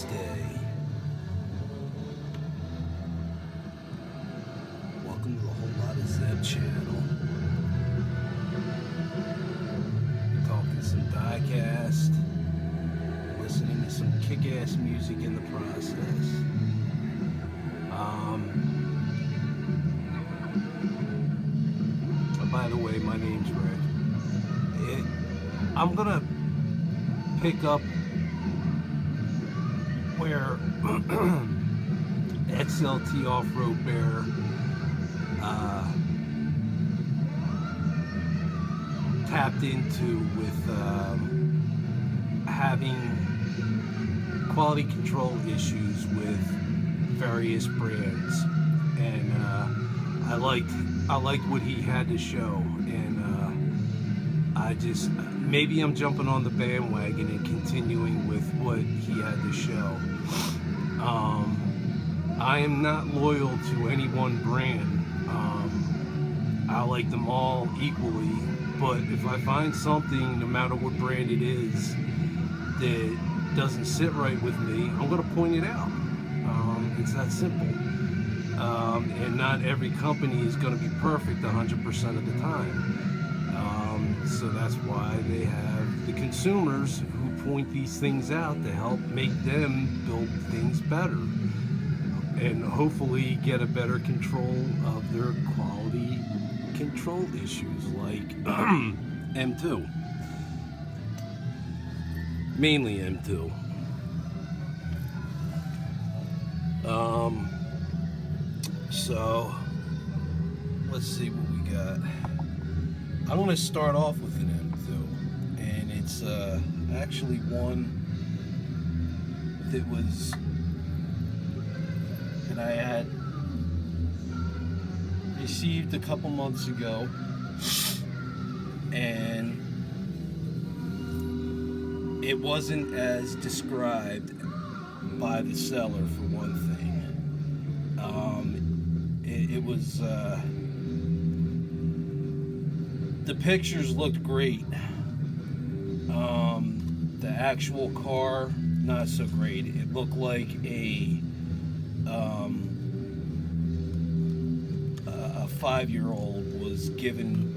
Wednesday. Welcome to the Whole Lot of Zeb channel. Talking some diecast, listening to some kick-ass music in the process. By the way, my name's Rick. I'm gonna pick up where xltoffroadbear tapped into with having quality control issues with various brands, and I liked what he had to show, and maybe I'm jumping on the bandwagon and continuing with what he had to show. I am not loyal to any one brand. I like them all equally, but if I find something, no matter what brand it is, that doesn't sit right with me, I'm going to point it out. It's that simple. And not every company is going to be perfect 100% of the time. So that's why they have the consumers who point these things out to help make them build things better and hopefully get a better control of their quality control issues, like M2. Mainly M2. So let's see what we got. I'm going to start off with an M2, and it's actually one that I had received a couple months ago, and it wasn't as described by the seller, for one thing. It was the pictures looked great. The actual car, not so great. It looked like a 5-year-old was given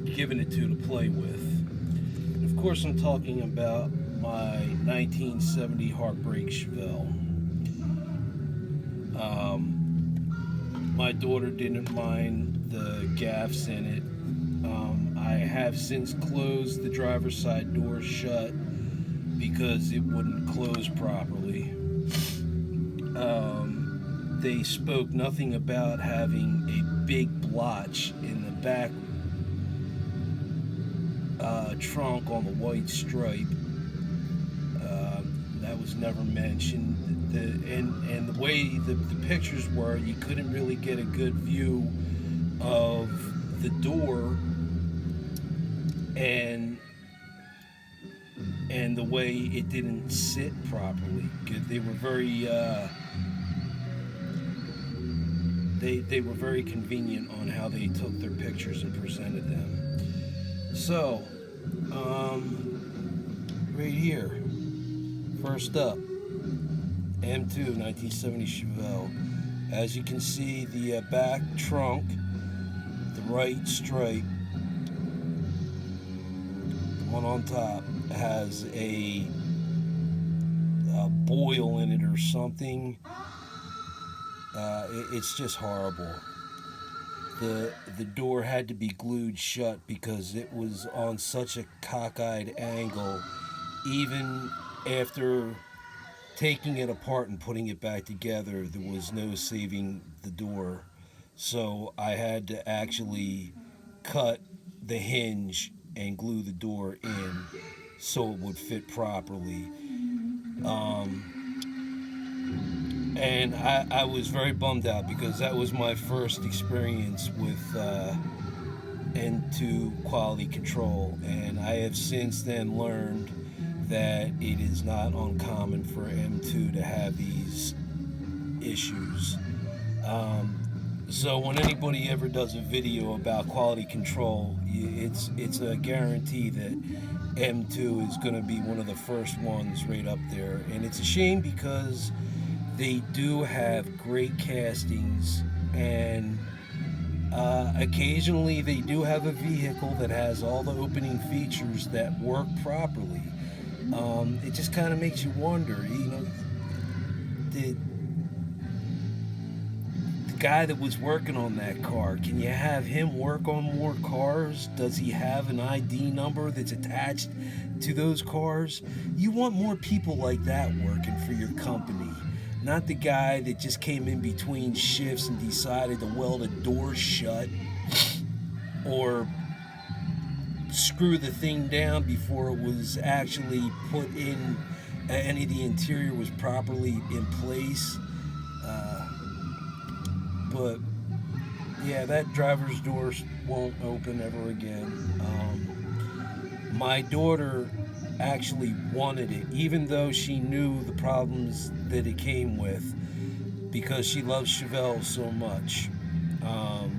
it to play with. And of course, I'm talking about my 1970 Heartbreak Chevelle. My daughter didn't mind the gaffs in it. I have since closed the driver's side door shut because it wouldn't close properly. They spoke nothing about having a big blotch in the back trunk on the white stripe. That was never mentioned. And the way the pictures were, you couldn't really get a good view of the door and the way it didn't sit properly. They were very they were very convenient on how they took their pictures and presented them. So right here, first up, M2 1970 Chevelle. As you can see, the back trunk, the right stripe, the one on top, has a boil in it or something. It's just horrible. The door had to be glued shut because it was on such a cockeyed angle. Even after taking it apart and putting it back together, there was no saving the door. So I had to actually cut the hinge and glue the door in so it would fit properly. And I was very bummed out because that was my first experience with M2 quality control, and I have since then learned that it is not uncommon for M2 to have these issues. So when anybody ever does a video about quality control, it's a guarantee that M2 is going to be one of the first ones right up there. And it's a shame because they do have great castings, and occasionally they do have a vehicle that has all the opening features that work properly. It just kind of makes you wonder, did the guy that was working on that car, can you have him work on more cars? Does he have an ID number that's attached to those cars? You want more people like that working for your company, not the guy that just came in between shifts and decided to weld a door shut or screw the thing down before it was actually put in, any of the interior was properly in place. But yeah, that driver's door won't open ever again. My daughter actually wanted it, even though she knew the problems that it came with, because she loves Chevelle so much,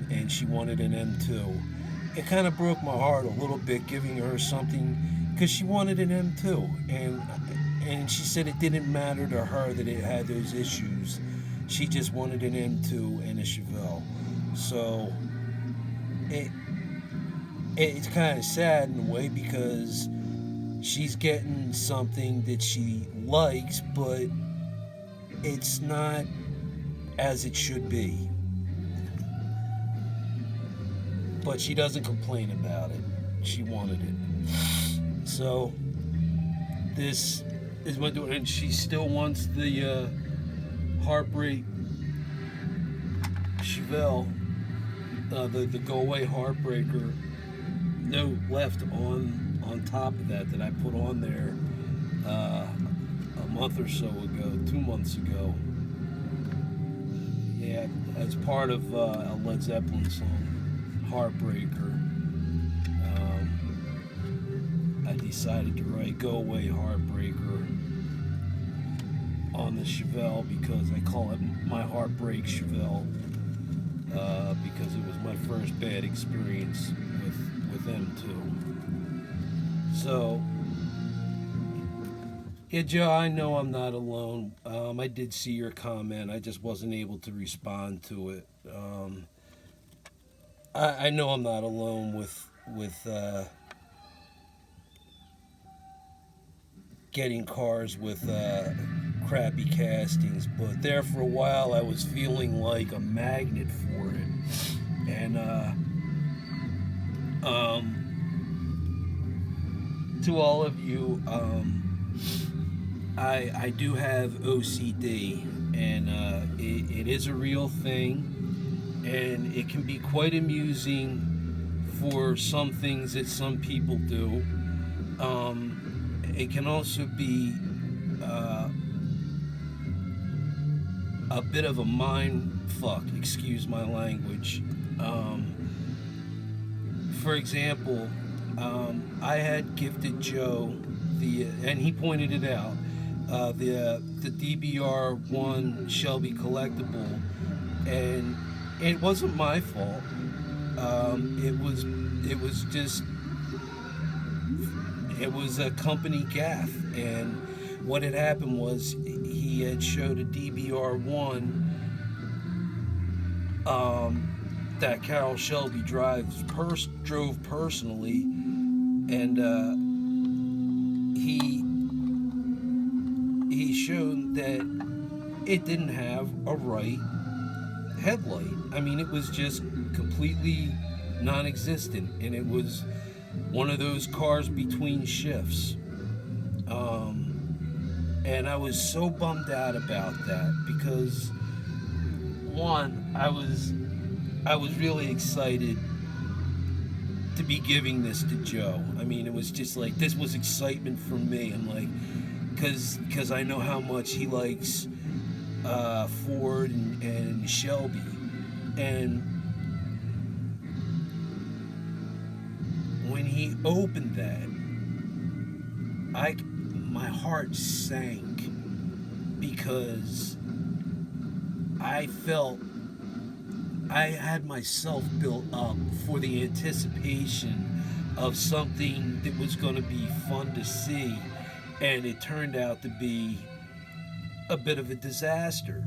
and she wanted an M2. It kind of broke my heart a little bit giving her something, because she wanted an M2, and she said it didn't matter to her that it had those issues. She just wanted an M2 and a Chevelle. So it's kind of sad in a way, because she's getting something that she likes, but it's not as it should be. But she doesn't complain about it. She wanted it. So this is my daughter, and she still wants the Heartbreak Chevelle, the go away Heartbreaker note left on top of that I put on there a month or so ago, 2 months ago. Yeah, as part of a Led Zeppelin song, Heartbreaker. I decided to write Go Away Heartbreaker on the Chevelle because I call it my Heartbreak Chevelle, because it was my first bad experience with them too. So yeah, Joe, I know I'm not alone. I did see your comment. I just wasn't able to respond to it. I know I'm not alone with getting cars with crappy castings, but there for a while I was feeling like a magnet for it. And to all of you, I do have OCD, and it is a real thing, and it can be quite amusing for some things that some people do. It can also be a bit of a mind fuck, excuse my language. For example, I had gifted Joe and he pointed it out, the DBR1 Shelby collectible, and it wasn't my fault. It was a company gaffe, and what had happened was he had showed a DBR1 that Carol Shelby drove personally, and he showed that it didn't have a right headlight. I mean, it was just completely non-existent, and it was one of those cars between shifts. And I was so bummed out about that because, one, I was really excited to be giving this to Joe. I mean, it was just like, this was excitement for me, and like, because I know how much he likes Ford and Shelby, and when he opened that, my heart sank because I felt I had myself built up for the anticipation of something that was going to be fun to see, and it turned out to be a bit of a disaster.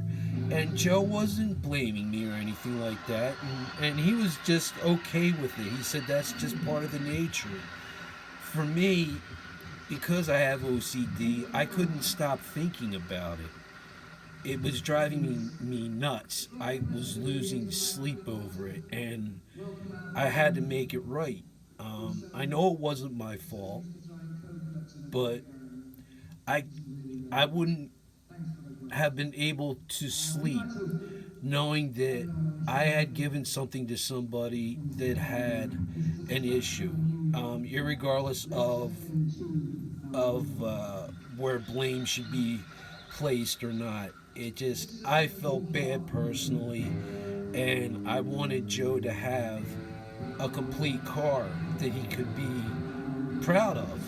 And Joe wasn't blaming me or anything like that, and he was just okay with it. He said that's just part of the nature. For me, because I have OCD, I couldn't stop thinking about it. It was driving me nuts. I was losing sleep over it, and I had to make it right. I know it wasn't my fault, but I I wouldn't have been able to sleep knowing that I had given something to somebody that had an issue, irregardless of where blame should be placed or not. It just I felt bad personally, and I wanted Joe to have a complete car that he could be proud of.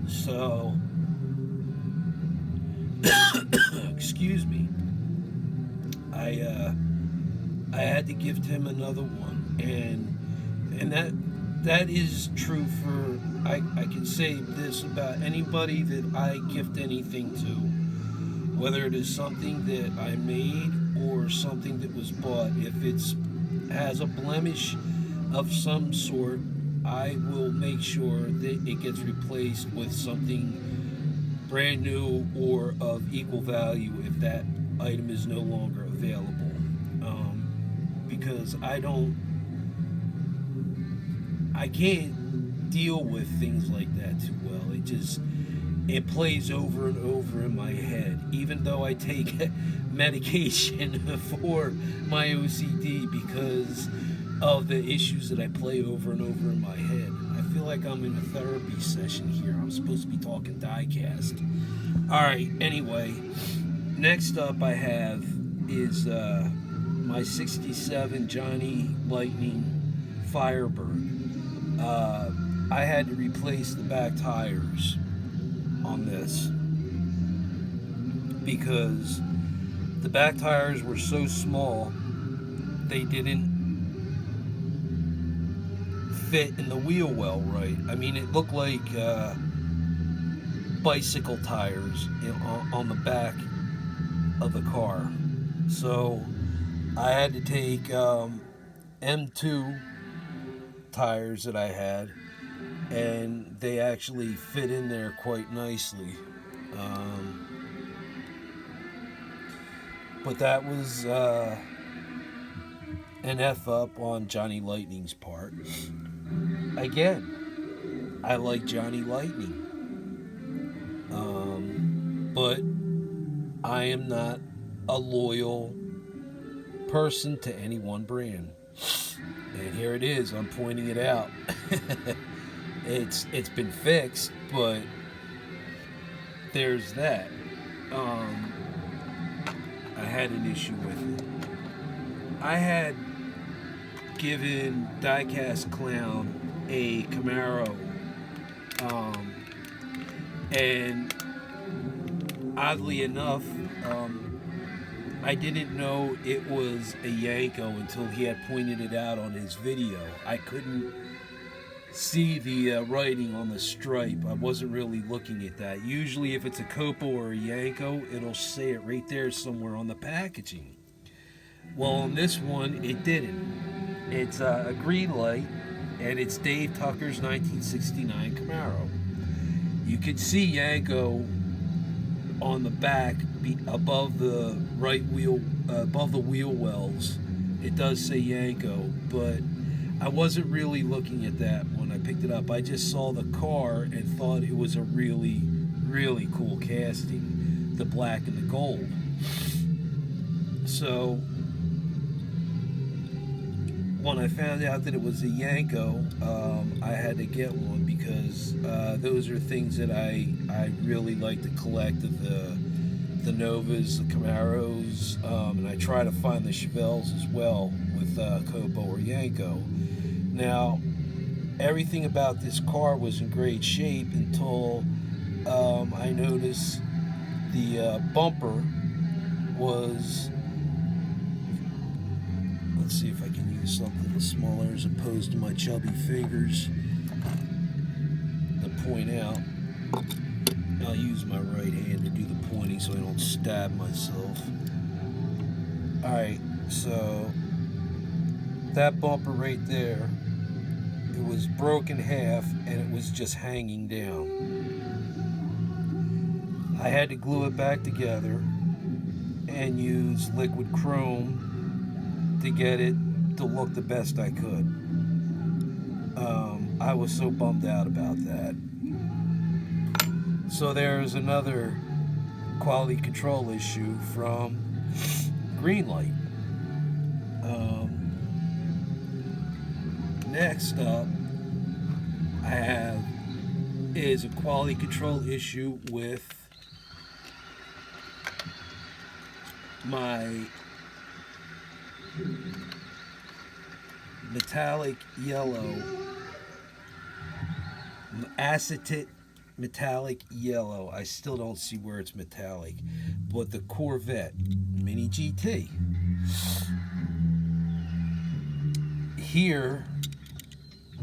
So, excuse me. I I had to gift him another one, and that is true for I can say this about anybody that I gift anything to, whether it is something that I made or something that was bought. If it's has a blemish of some sort, I will make sure that it gets replaced with something brand new or of equal value if that item is no longer available. Because I can't deal with things like that too well. It plays over and over in my head, even though I take medication for my OCD because of the issues that I play over and over in my head. I feel like I'm in a therapy session here. I'm supposed to be talking diecast. Alright, anyway, next up I have is my 67 Johnny Lightning Firebird. I had to replace the back tires on this because the back tires were so small they didn't fit in the wheel well right. I mean, it looked like bicycle tires on the back of the car. So I had to take M2 tires that I had, and they actually fit in there quite nicely. But that was an F up on Johnny Lightning's part. Again, I like Johnny Lightning. But I am not a loyal person to any one brand. And here it is, I'm pointing it out. It's been fixed, but there's that. I had an issue with it. I had given Diecast Clown a Camaro, and oddly enough, I didn't know it was a Yanko until he had pointed it out on his video. I couldn't see the writing on the stripe. I wasn't really looking at that. Usually if it's a Copo or a Yanko, it'll say it right there somewhere on the packaging. Well, on this one, it didn't. It's a green light, and it's Dave Tucker's 1969 Camaro. You could see Yanko on the back, above the right wheel, above the wheel wells. It does say Yanko, but I wasn't really looking at that when I picked it up. I just saw the car and thought it was a really, really cool casting, the black and the gold. So when I found out that it was a Yanko, I had to get one because those are things that I really like to collect, of the Novas, the Camaros, and I try to find the Chevelles as well with Copo or Yanko. Now, everything about this car was in great shape until I noticed the bumper was Let's see if I can use something a little smaller as opposed to my chubby fingers to point out. I'll use my right hand to do the pointing so I don't stab myself. Alright, so that bumper right there, it was broken half and it was just hanging down. I had to glue it back together and use liquid chrome to get it to look the best I could. I was so bummed out about that. So there's another quality control issue from Greenlight. Next up, I have is a quality control issue with my metallic yellow, acetate metallic yellow. I still don't see where it's metallic, but the Corvette Mini GT. Here,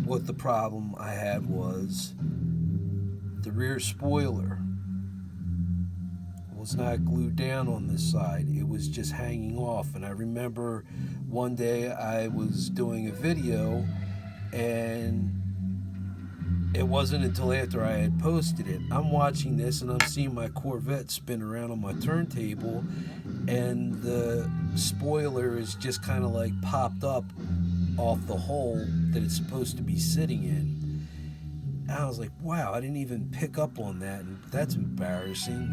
what the problem I had was the rear spoiler was not glued down on this side. It was just hanging off. And I remember one day I was doing a video and it wasn't until after I had posted it. I'm watching this and I'm seeing my Corvette spin around on my turntable and the spoiler is just kind of like popped up off the hole that it's supposed to be sitting in. And I was like, wow, I didn't even pick up on that, and that's embarrassing.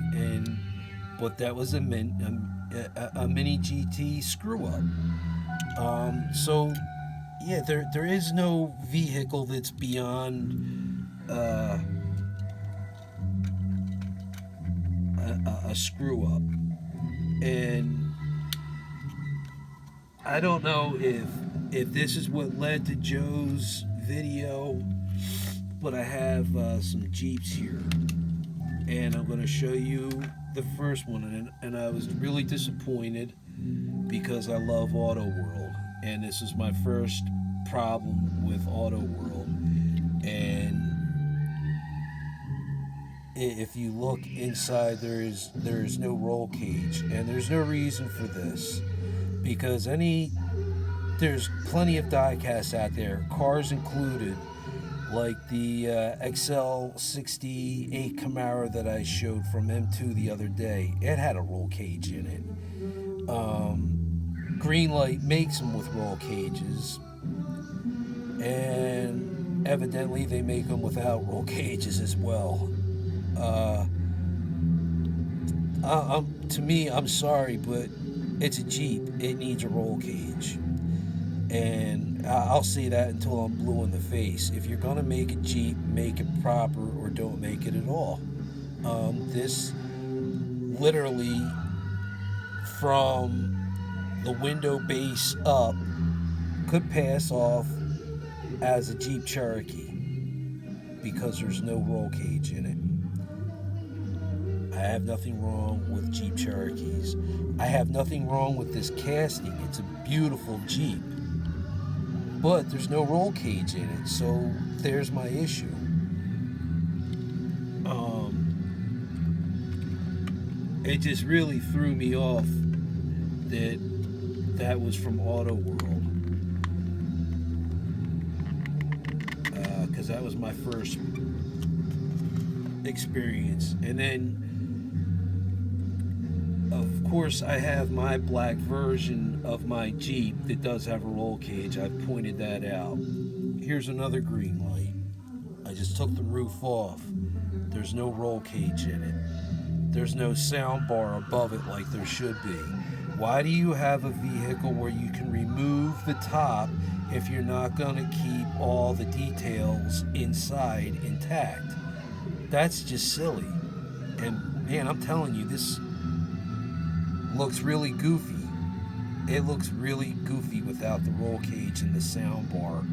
But that was a Mini GT screw up. So yeah, there is no vehicle that's beyond a screw up, and I don't know if this is what led to Joe's video, but I have some Jeeps here, and I'm going to show you the first one, and I was really disappointed because I love Auto World, and this is my first problem with Auto World. And if you look inside, there is no roll cage, and there's no reason for this, because there's plenty of die-casts out there, cars included, like the XL68 Camaro that I showed from M2 the other day. It had a roll cage in it. Greenlight makes them with roll cages, and evidently they make them without roll cages as well. To me, I'm sorry, but it's a Jeep. It needs a roll cage. And I'll say that until I'm blue in the face. If you're going to make a Jeep, make it proper or don't make it at all. This literally, from the window base up, could pass off as a Jeep Cherokee because there's no roll cage in it. I have nothing wrong with Jeep Cherokees. I have nothing wrong with this casting. It's a beautiful Jeep. But there's no roll cage in it, so there's my issue. It just really threw me off that was from Auto World, because that was my first experience. And then, of course, I have my black version of my Jeep that does have a roll cage. I've pointed that out. Here's another Greenlight. I just took the roof off. There's no roll cage in it. There's no sound bar above it like there should be. Why do you have a vehicle where you can remove the top if you're not going to keep all the details inside intact? That's just silly. And man, I'm telling you, this looks really goofy. It looks really goofy without the roll cage and the sound bar.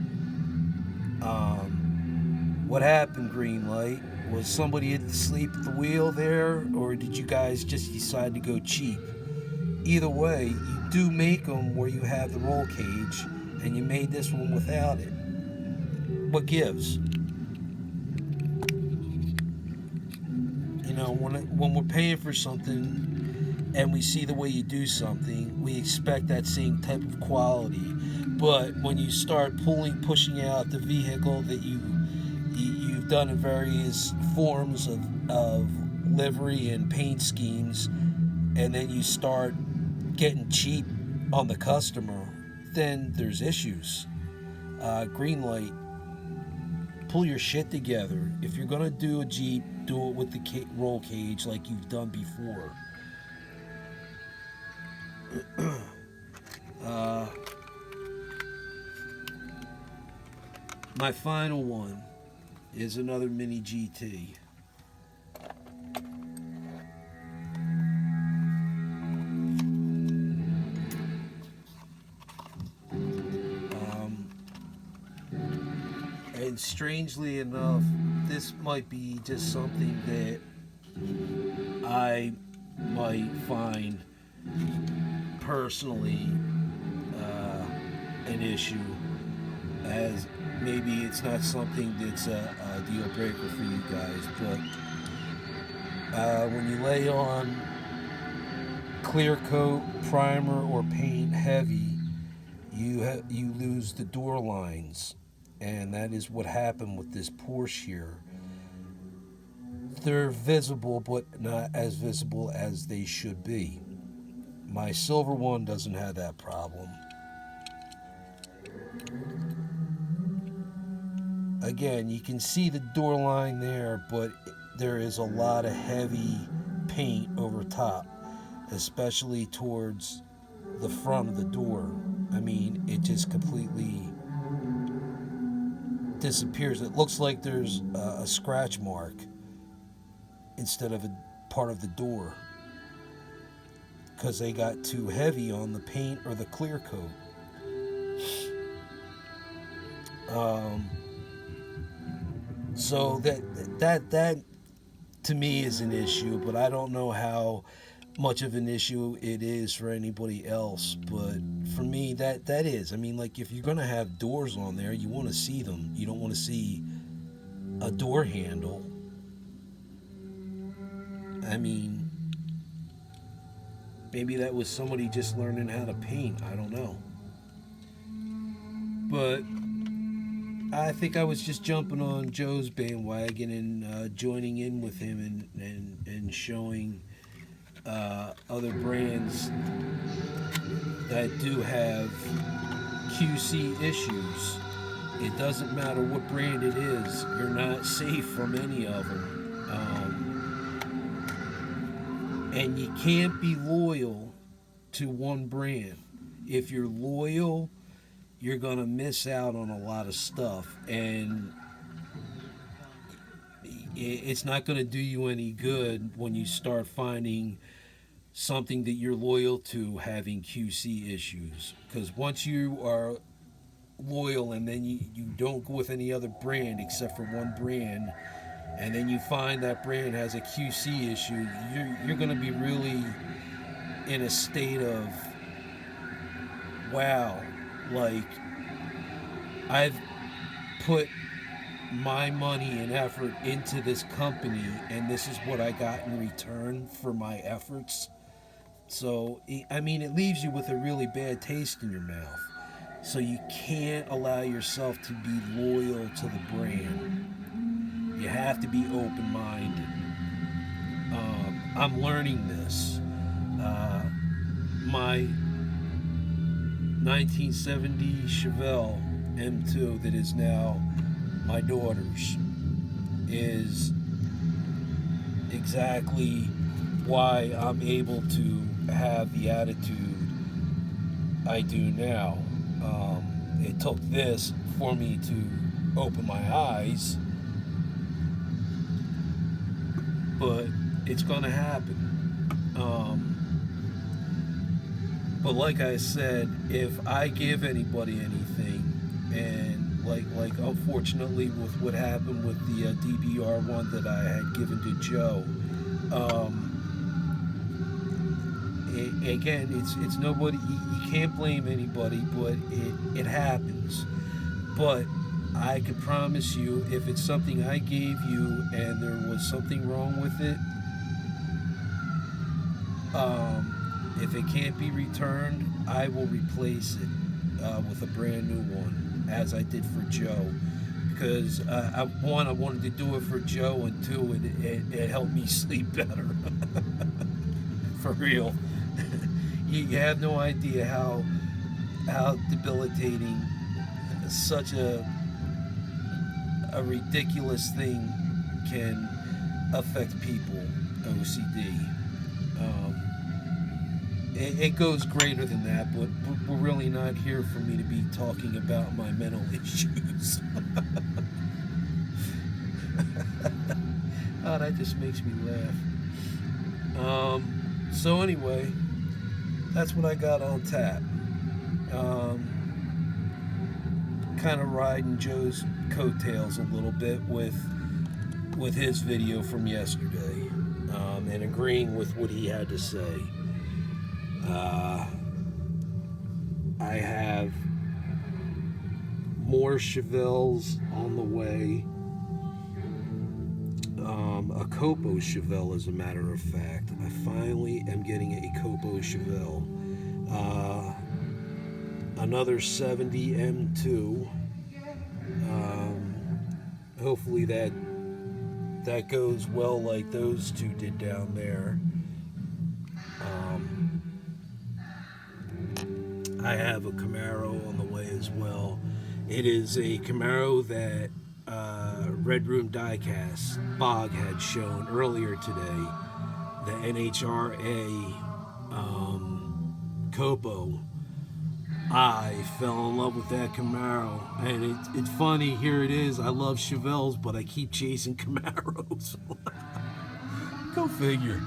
What happened, Greenlight? Was somebody asleep at the wheel there, or did you guys just decide to go cheap? either way, you do make them where you have the roll cage, and you made this one without it. What gives? You know, when we're paying for something and we see the way you do something, we expect that same type of quality. But when you start pushing out the vehicle that you've done in various forms of livery and paint schemes, and then you start getting cheap on the customer, then there's issues. Green light. Pull your shit together. If you're gonna do a Jeep, do it with the roll cage like you've done before. My final one is another mini GT. And strangely enough, this might be just something that I might find personally an issue, as maybe it's not something that's a deal breaker for you guys, but when you lay on clear coat, primer, or paint heavy, you lose the door lines. And that is what happened with this Porsche here. They're visible, but not as visible as they should be. My silver one doesn't have that problem. Again, you can see the door line there, but there is a lot of heavy paint over top, especially towards the front of the door. I mean, it just completely disappears. It looks like there's a scratch mark instead of a part of the door, because they got too heavy on the paint or the clear coat. So that to me is an issue, but I don't know how much of an issue it is for anybody else. But for me, that is. I mean, like, if you're gonna have doors on there, you want to see them. You don't want to see a door handle. I mean, maybe that was somebody just learning how to paint. I don't know. But I think I was just jumping on Joe's bandwagon and joining in with him and showing other brands that do have QC issues. It doesn't matter what brand it is, you're not safe from any of them. And you can't be loyal to one brand. If you're loyal, you're gonna miss out on a lot of stuff, and it's not gonna do you any good when you start finding something that you're loyal to having QC issues. Because once you are loyal and then you don't go with any other brand except for one brand, and then you find that brand has a QC issue, you're going to be really in a state of, wow, like, I've put my money and effort into this company, and this is what I got in return for my efforts. So, I mean, it leaves you with a really bad taste in your mouth. So you can't allow yourself to be loyal to the brand. You have to be open-minded. I'm learning this. My 1970 Chevelle M2 that is now my daughter's is exactly why I'm able to have the attitude I do now. It took this for me to open my eyes, but it's gonna happen. But like I said, if I give anybody anything, and like unfortunately with what happened with the DBR one that I had given to Joe, again, it's nobody. You can't blame anybody, but it happens. But I can promise you, if it's something I gave you and there was something wrong with it, if it can't be returned, I will replace it with a brand new one, as I did for Joe. Because I wanted to do it for Joe, and two, it helped me sleep better. For real. You have no idea how debilitating such a ridiculous thing can affect people. OCD. It goes greater than that, but we're really not here for me to be talking about my mental issues. Oh, that just makes me laugh. So anyway, that's what I got on tap. Kind of riding Joe's coattails a little bit with his video from yesterday, and agreeing with what he had to say. I have more Chevelles on the way. A Copo Chevelle, as a matter of fact. I finally am getting a Copo Chevelle. Another 70 M2. Hopefully that goes well like those two did down there. I have a Camaro on the way as well. It is a Camaro that Red Room Diecast Bog had shown earlier today. The NHRA Copo. I fell in love with that Camaro, and it's funny. Here it is. I love Chevelles, but I keep chasing Camaros. Go figure.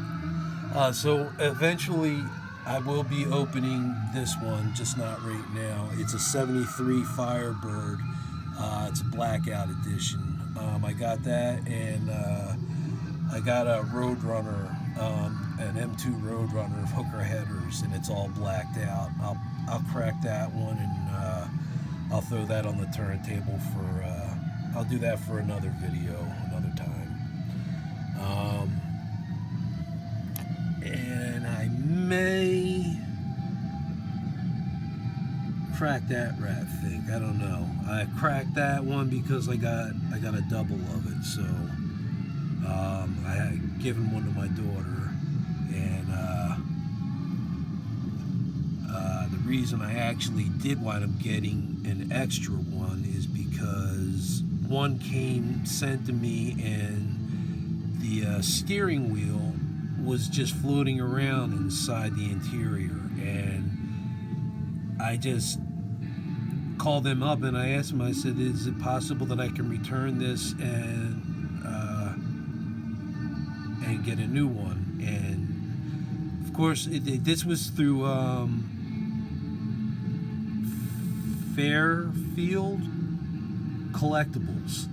So eventually, I will be opening this one, just not right now. It's a '73 Firebird. It's a blackout edition. I got that, and I got a Roadrunner, an M2 Roadrunner hooker headers, and it's all blacked out. I'll crack that one, and I'll throw that on the turntable for. I'll do that for another video, another time. And I may crack that rat thing. I don't know. I cracked that one because I got a double of it. So I had given one to my daughter, and the reason I actually did wind up getting an extra one is because one came sent to me, and the steering wheel was just floating around inside the interior, and I just called them up and I asked them, I said, is it possible that I can return this and get a new one? And of course this was through Fairfield Collectibles,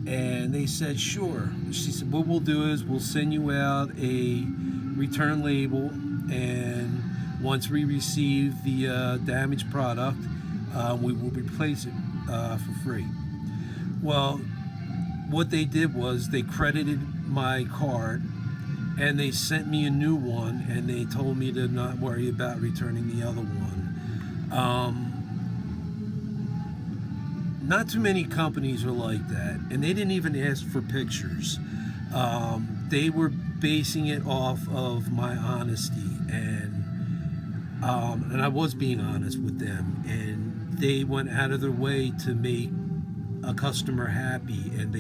and they said sure. She said what we'll do is we'll send you out a return label, and once we receive the damaged product, we will replace it for free. Well, what they did was they credited my card, and they sent me a new one, and they told me to not worry about returning the other one. Not too many companies are like that, and they didn't even ask for pictures. They were basing it off of my honesty, and I was being honest with them, and they went out of their way to make a customer happy, and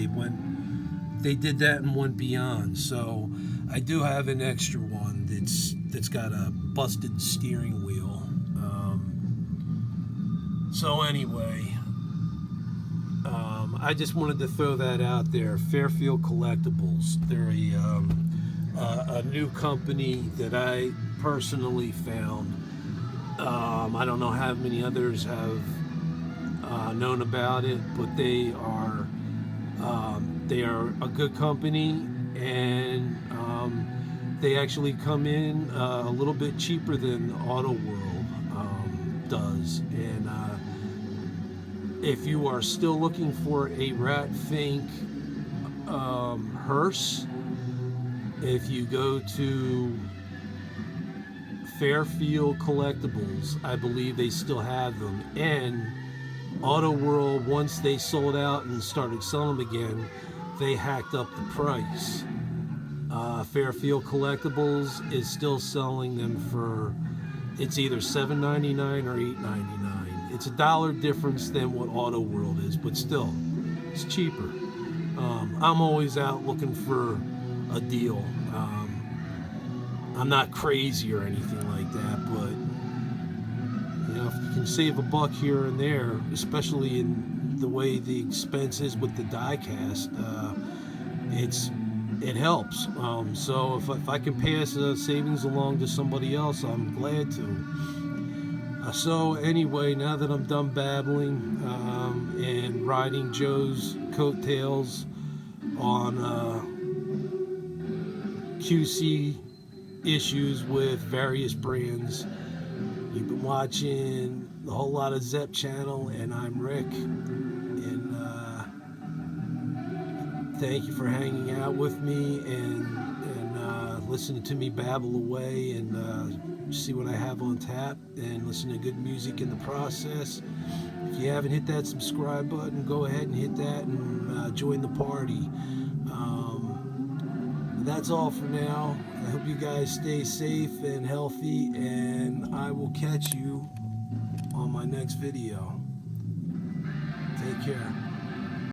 they did that and went beyond. So I do have an extra one that's got a busted steering wheel. So anyway, I just wanted to throw that out there. Fairfield Collectibles. They're a new company that I personally found. I don't know how many others have known about it, but they are a good company, and They actually come in a little bit cheaper than Auto World does. And if you are still looking for a Rat Fink hearse, if you go to Fairfield Collectibles, I believe they still have them. And Auto World, once they sold out and started selling them again, they hacked up the price. Fairfield Collectibles is still selling them for, it's either $7.99 or $8.99. It's $1 difference than what Auto World is, but still, it's cheaper. I'm always out looking for a deal. I'm not crazy or anything like that, but you know, if you can save a buck here and there, especially in the way the expense is with the die cast, it helps. So if I can pass savings along to somebody else, I'm glad to. So anyway, now that I'm done babbling and riding Joe's coattails on QC issues with various brands, you've been watching the Whole Lot of Zepp channel, and I'm Rick, and thank you for hanging out with me and listening to me babble away and see what I have on tap and listen to good music in the process. If you haven't hit that subscribe button, go ahead and hit that and join the party. That's all for now. I hope you guys stay safe and healthy, and I will catch you on my next video. Take care.